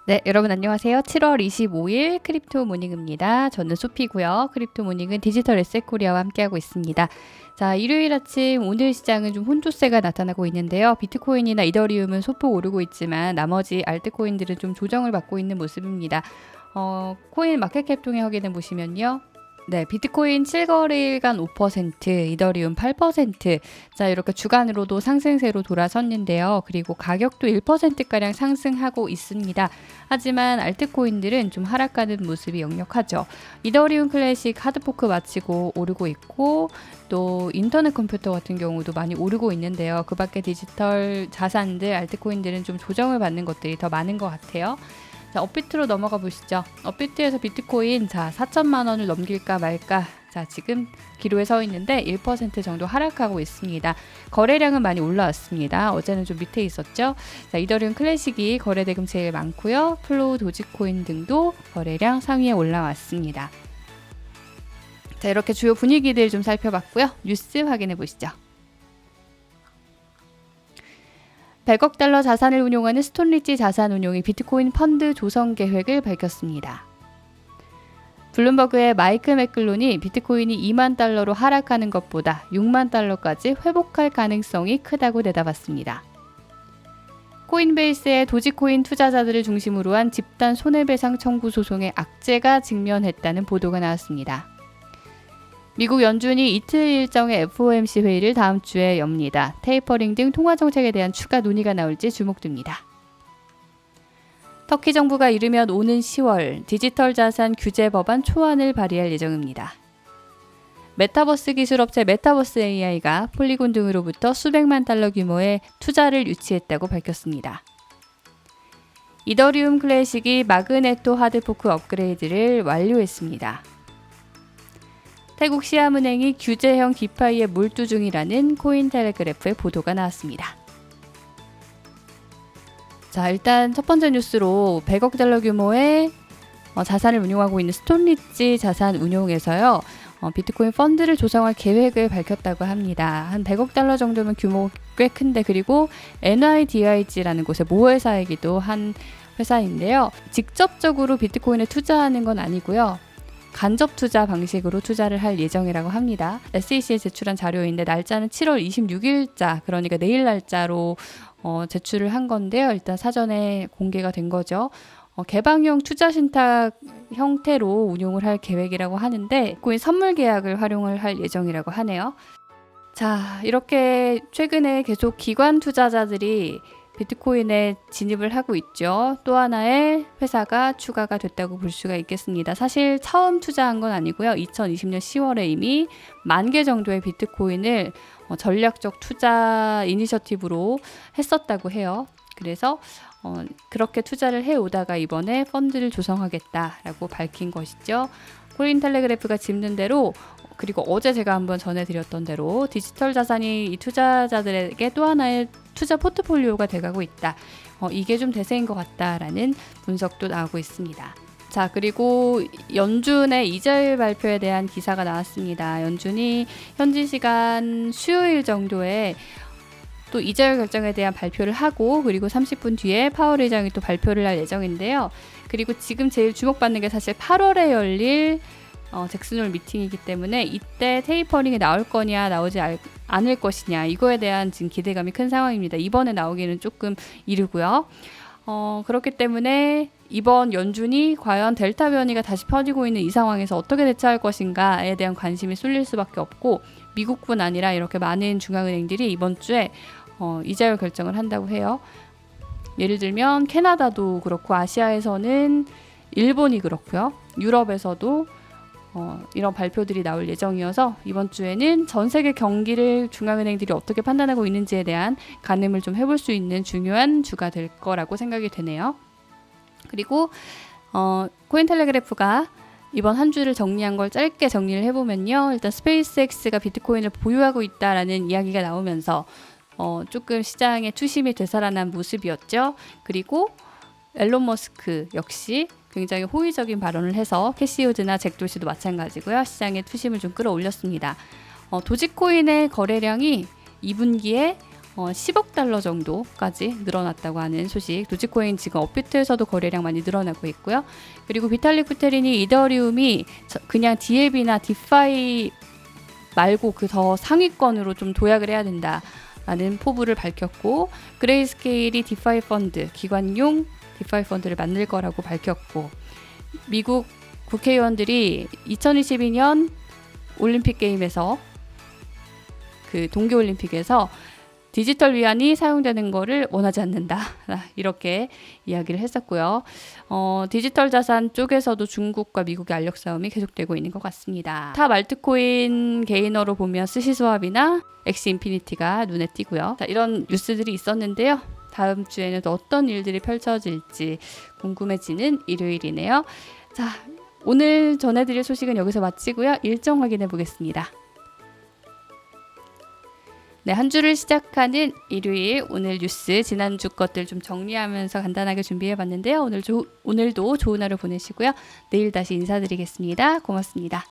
네, 여러분 안녕하세요. 7월 25일 크립토 모닝입니다. 저는 소피고요. 크립토 모닝은 디지털 에셋 코리아와 함께하고 있습니다. 자, 일요일 아침 오늘 시장은 좀 혼조세가 나타나고 있는데요. 비트코인이나 이더리움은 소폭 오르고 있지만 나머지 알트코인들은 좀 조정을 받고 있는 모습입니다. 코인 마켓캡 통해 확인해 보시면요. 네, 비트코인 7거래일간 5%, 이더리움 8%. 자, 이렇게 주간으로도 상승세로 돌아섰는데요. 그리고 가격도 1%가량 상승하고 있습니다. 하지만 알트코인들은 좀 하락하는 모습이 역력하죠. 이더리움 클래식 하드포크 마치고 오르고 있고, 또 인터넷 컴퓨터 같은 경우도 많이 오르고 있는데요. 그 밖에 디지털 자산들, 알트코인들은 좀 조정을 받는 것들이 더 많은 것 같아요. 자, 업비트로 넘어가 보시죠. 업비트에서 비트코인 4천만 원을 넘길까 말까. 자, 지금 기로에 서 있는데 1% 정도 하락하고 있습니다. 거래량은 많이 올라왔습니다. 어제는 좀 밑에 있었죠. 자, 이더리움 클래식이 거래대금 제일 많고요. 플로우 도지코인 등도 거래량 상위에 올라왔습니다. 자, 이렇게 주요 분위기들 좀 살펴봤고요. 뉴스 확인해 보시죠. 100억 달러 자산을 운용하는 스톤리지 자산운용이 비트코인 펀드 조성 계획을 밝혔습니다. 블룸버그의 마이크 맥글론이 비트코인이 2만 달러로 하락하는 것보다 6만 달러까지 회복할 가능성이 크다고 내다봤습니다. 코인베이스의 도지코인 투자자들을 중심으로 한 집단 손해배상 청구 소송에 악재가 직면했다는 보도가 나왔습니다. 미국 연준이 이틀 일정의 FOMC 회의를 다음 주에 엽니다. 테이퍼링 등 통화 정책에 대한 추가 논의가 나올지 주목됩니다. 터키 정부가 이르면 오는 10월 디지털 자산 규제 법안 초안을 발의할 예정입니다. 메타버스 기술업체 메타버스 AI가 폴리곤 등으로부터 수백만 달러 규모의 투자를 유치했다고 밝혔습니다. 이더리움 클래식이 마그네토 하드포크 업그레이드를 완료했습니다. 태국 시아문행이 규제형 디파이에 몰두 중이라는 코인텔레그래프의 보도가 나왔습니다. 자, 일단 첫 번째 뉴스로 100억 달러 규모의 자산을 운용하고 있는 스톤리지 자산 운용에서요. 비트코인 펀드를 조성할 계획을 밝혔다고 합니다. 한 100억 달러 정도면 규모 꽤 큰데, 그리고 NYDIG라는 곳의 모회사이기도 한 회사인데요. 직접적으로 비트코인에 투자하는 건 아니고요. 간접 투자 방식으로 투자를 할 예정이라고 합니다. SEC에 제출한 자료인데 날짜는 7월 26일자, 그러니까 내일 날짜로 제출을 한 건데요. 일단 사전에 공개가 된 거죠. 개방형 투자 신탁 형태로 운용을 할 계획이라고 하는데 코인 선물 계약을 활용을 할 예정이라고 하네요. 자, 이렇게 최근에 계속 기관 투자자들이 비트코인에 진입을 하고 있죠. 또 하나의 회사가 추가가 됐다고 볼 수가 있겠습니다. 사실 처음 투자한 건 아니고요. 2020년 10월에 이미 10,000개 정도의 비트코인을 전략적 투자 이니셔티브로 했었다고 해요. 그래서 그렇게 투자를 해오다가 이번에 펀드를 조성하겠다라고 밝힌 것이죠. 코인텔레그래프가 짚는 대로, 그리고 어제 제가 한번 전해드렸던 대로 디지털 자산이 이 투자자들에게 또 하나의 투자 포트폴리오가 돼가고 있다. 이게 좀 대세인 것 같다라는 분석도 나오고 있습니다. 자, 그리고 연준의 이자율 발표에 대한 기사가 나왔습니다. 연준이 현지 시간 수요일 정도에 또 이자율 결정에 대한 발표를 하고, 그리고 30분 뒤에 파월 의장이 또 발표를 할 예정인데요. 그리고 지금 제일 주목받는 게 사실 8월에 열릴 잭슨홀 미팅이기 때문에 이때 테이퍼링이 나올 거냐 나오지 않을 것이냐, 이거에 대한 지금 기대감이 큰 상황입니다. 이번에 나오기는 조금 이르고요. 그렇기 때문에 이번 연준이 과연 델타 변이가 다시 퍼지고 있는 이 상황에서 어떻게 대처할 것인가에 대한 관심이 쏠릴 수밖에 없고, 미국뿐 아니라 이렇게 많은 중앙은행들이 이번 주에 이자율 결정을 한다고 해요. 예를 들면 캐나다도 그렇고, 아시아에서는 일본이 그렇고요. 유럽에서도 이런 발표들이 나올 예정이어서 이번 주에는 전 세계 경기를 중앙은행들이 어떻게 판단하고 있는지에 대한 가늠을 좀 해볼 수 있는 중요한 주가 될 거라고 생각이 되네요. 그리고 코인텔레그래프가 이번 한 주를 정리한 걸 짧게 정리를 해보면요. 일단 스페이스X가 비트코인을 보유하고 있다라는 이야기가 나오면서 조금 시장의 투심이 되살아난 모습이었죠. 그리고 앨런 머스크 역시 굉장히 호의적인 발언을 해서 캐시우드나 잭도시도 마찬가지고요. 시장의 투심을 좀 끌어올렸습니다. 도지코인의 거래량이 2분기에 10억 달러 정도까지 늘어났다고 하는 소식. 도지코인 지금 업비트에서도 거래량 많이 늘어나고 있고요. 그리고 비탈릭 부테린이 이더리움이 그냥 디앱이나 디파이 말고 그 더 상위권으로 좀 도약을 해야 된다라는 포부를 밝혔고, 그레이스케일이 디파이 펀드, 기관용 디파이 펀드를 만들 거라고 밝혔고, 미국 국회의원들이 2022년 올림픽 게임에서 그 동계올림픽에서 디지털 위안이 사용되는 것을 원하지 않는다. 이렇게 이야기를 했었고요. 디지털 자산 쪽에서도 중국과 미국의 알력 싸움이 계속되고 있는 것 같습니다. 타 말트코인 게이너로 보면 스시스왑이나 엑시 인피니티가 눈에 띄고요. 자, 이런 뉴스들이 있었는데요. 다음 주에는 또 어떤 일들이 펼쳐질지 궁금해지는 일요일이네요. 자, 오늘 전해드릴 소식은 여기서 마치고요. 일정 확인해 보겠습니다. 네, 한 주를 시작하는 일요일, 오늘 뉴스 지난주 것들 좀 정리하면서 간단하게 준비해 봤는데요. 오늘도 좋은 하루 보내시고요. 내일 다시 인사드리겠습니다. 고맙습니다.